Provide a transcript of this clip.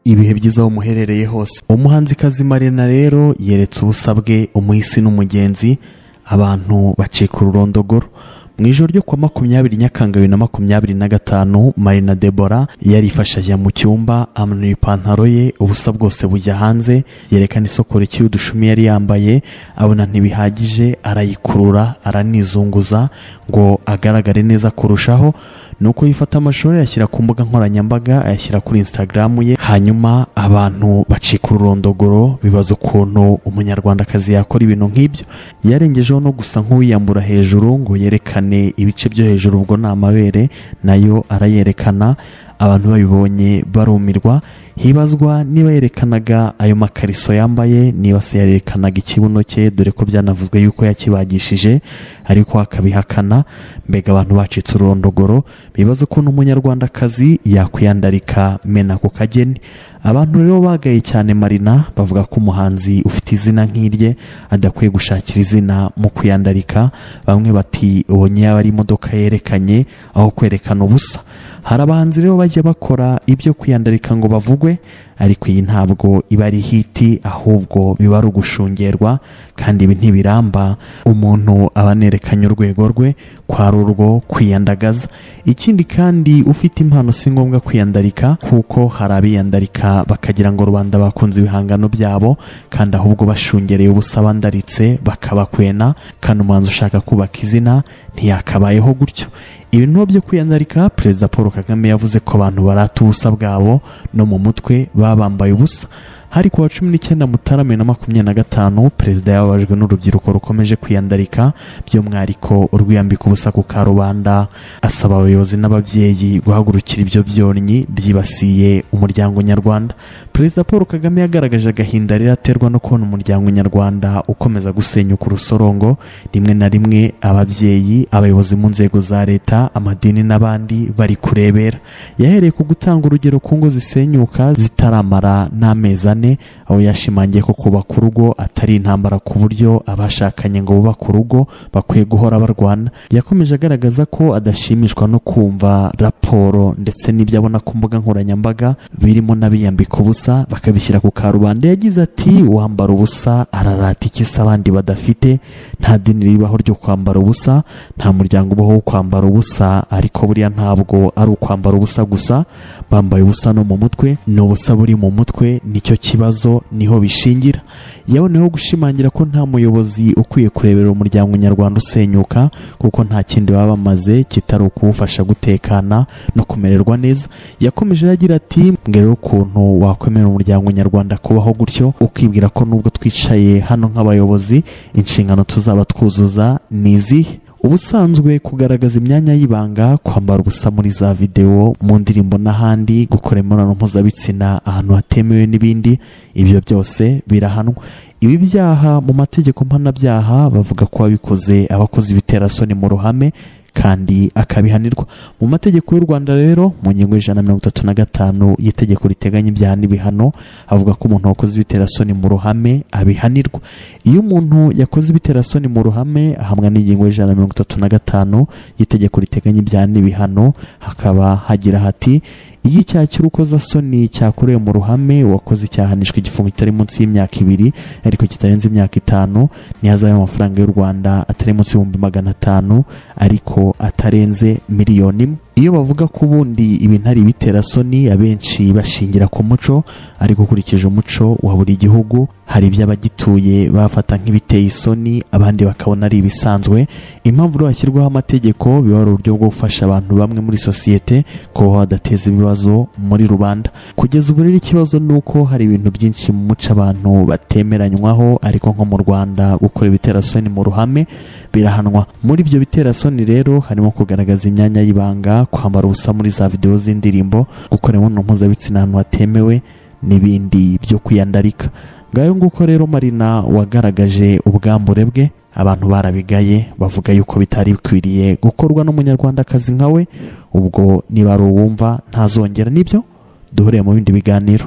ibihe byiza aho muherereye hose. Umuhanzikazi Marina rero yeretse ubusabwe umuhisi n'umugenzi, abantu bacika ururondogoro. Mu ijoro ryo kwa 20 Nyakanga 2025 Marina Deborah yarifashe ajya mu cyumba amanuye ipantaro ye, ubusa bwose bujya hanze, yerekana isoko rikiye udushumi yari yambaye, abona ntibihagije arayikurura aranizunguza ngo agaragare neza kurushaho. Nuko yifata amashusho yashyira ku mbuga nkoranyambaga, ayashyira kuri Instagram ye, hanyuma abantu bacika ururondogoro bibaza ukuntu umunyarwandakazi yakora ibintu nk'ibyo. Yarengejeho no gusa nk'uwiyambura hejuru ngo yerekane ibice byo hejuru, ubwo n'amabere nayo arayerekana. Abantu babibonye barumirwa, hibazwa niba yerekanaga ayo makariso yambaye, niba se yerekanaga ikibuno cye, dore ko byanavuzwe yuko yakibagishije ariko akabihakana. Mbega abantu bacitse ururondogoro bibaza ukuntu umunyarwandakazi yakwiyandarika mena ku kageni. Abantu rero bagaye cyane Marina, bavuga ko umuhanzi ufite izina nk'irye adakwiye gushakira izina mu kwiyandarika. Bamwe bati ubonye yaba ari imodoka yerekanye aho kwerekana ubusa. Hari abahanzi rero bajya bakora ibyo kwiyandarika ngo bavugwe, ariko iyi ntabwo iba ari hiti, ahubwo biba ari ugushungerwa, kandi ibi ntibiramba. Umuntu abanerekanye urwego rwe kwa rurwo kwiyandagaza. Ikindi kandi ufite impano si ngombwa kwiyandarika, kuko hari abiyandarika bakagira ngo rubanda bakunze ibihangano byabo, kandi ahubwo bashungereye ubusa bandaritse bakabakwena. Kandi umuhanzi ushaka kubaka izina ntiyakabayeho gutyo. Ibintu byo kwiyandarika, Perezida Paul Kagame yavuze ko abantu barata ubusa bwabo no mu mutwe babambaye ubusa. Hari kuwa 19 Mutarama 2025 Perezida yababajwe n'urubyiruko rukomeje kwiyandarika, by'umwihariko urwiyambika ubusa ku karubanda. Asaba abayobozi n'ababyeyi guhagurukira ibyo byonnyi byibasiye umuryango nyarwanda. Perezida Paul Kagame yagaragaje agahinda rero aterwa no kubona umuryango nyarwanda ukomeza gusenyuka urusorongo. Rimwe na rimwe ababyeyi, abayobozi mu nzego za leta, amadini n'abandi bari kurebera. Yahereye ku gutanga urugero ku ngo zisenyuka zitaramara n'amezi, aho yashimangiye ko kubaka urugo atari intambara, ku buryo abashakanye ngo bubaka urugo bakwiye guhora barwana. Yakomeje agaragaza ko adashimishwa no kumva raporo ndetse n'ibyo abona ku mbuga nkoranyambaga birimo n'abiyambika ubusa bakabishyira ku karubanda. Yagize ati uwambara ubusa ararata ikisa abandi badafite. Nta dini ribaho ryo kwambara ubusa, nta muryango ubaho wo kwambara ubusa, ariko buriya ntabwo ari ukwambara ubusa gusa, bambaye ubusa no mu mutwe. Ni ubusa buri mu mutwe nicyo kibazo, niho bishingira. Yaboneyeho gushimangira ko nta muyobozi ukwiye kurebera umuryango nyarwanda usenyuka, kuko nta kindi baba bamaze kitari ukuwufasha gutekana no kumererwa neza. Yakomeje agira ati mbwira ukuntu wakwemera umuryango nyarwanda kubaho gutyo, ukibwira ko nubwo twicaye hano nk'abayobozi inshingano tuzaba twuzuza ni izihe? Ubusanzwe kugaragaza imyanya y'ibanga, kwambara ubusa muri za video, mu ndirimbo n'ahandi, gukora imibonano mpuzabitsina ahantu hatemewe n'ibindi, ibyo byose birahanwa. Ibi byaha mu mategeko mpanabyaha bavuga ko abikoze abakoze ibiterasoni mu ruhame kandi akabihanirwa. Mu mategeko y'u Rwanda rero mu ngingo y'135 y'itegeko riteganya ibyaha n'ibihano avuga ko umuntu wakoze ibiterasoni mu ruhame abihanirwa. Iyo umuntu yakoze ibiterasoni mu ruhame ahamwa n'ingingo y'135 y'itegeko riteganya ibyaha n'ibihano, hakaba hagira hati iyo icyaha cy'urukozasoni cyakorewe mu ruhame, uwakoze icyahanishwa igifungo kitari munsi y'imyaka 2 ariko kitarenze imyaka 5, ntihazabe amafaranga y'u Rwanda atari munsi y'500 ariko atarenze miliyoni 1. Iyo bavuga ko ubundi ibintu ari ibiterasoni, abenshi bashingira ku muco, ariko ukurikije umuco wa buri gihugu hari iby'abagituye bafata nk'ibiteye isoni, abandi bakabona ari ibisanzwe. Impamvu hashyirwaho amategeko biba ari uburyo bwo gufasha abantu bamwe muri sosiyete ko badateza ibibazo muri rubanda. Kugeza ubu rero ikibazo ni uko hari ibintu byinshi mu muco abantu batemeranywaho, ariko nko mu Rwanda gukora ibiterasoni mu ruhame birahanwa. Muri ibyo biterasoni rero harimo kugaragaza imyanya y'ibanga, kwambara ubusa muri za video z'indirimbo, gukora imibonano mpuzabitsina ahantu hatemewe n'ibindi byo kwiyandarika. Ngayo nguko rero Marina wagaragaje ubwambure bwe, abantu barabigaye bavuga yuko bitari bikwiriye gukorwa n'umunyarwandakazi nkawe. Ubwo niba ari uwumva ntazongera, nibyo duhuriye mu bindi biganiro.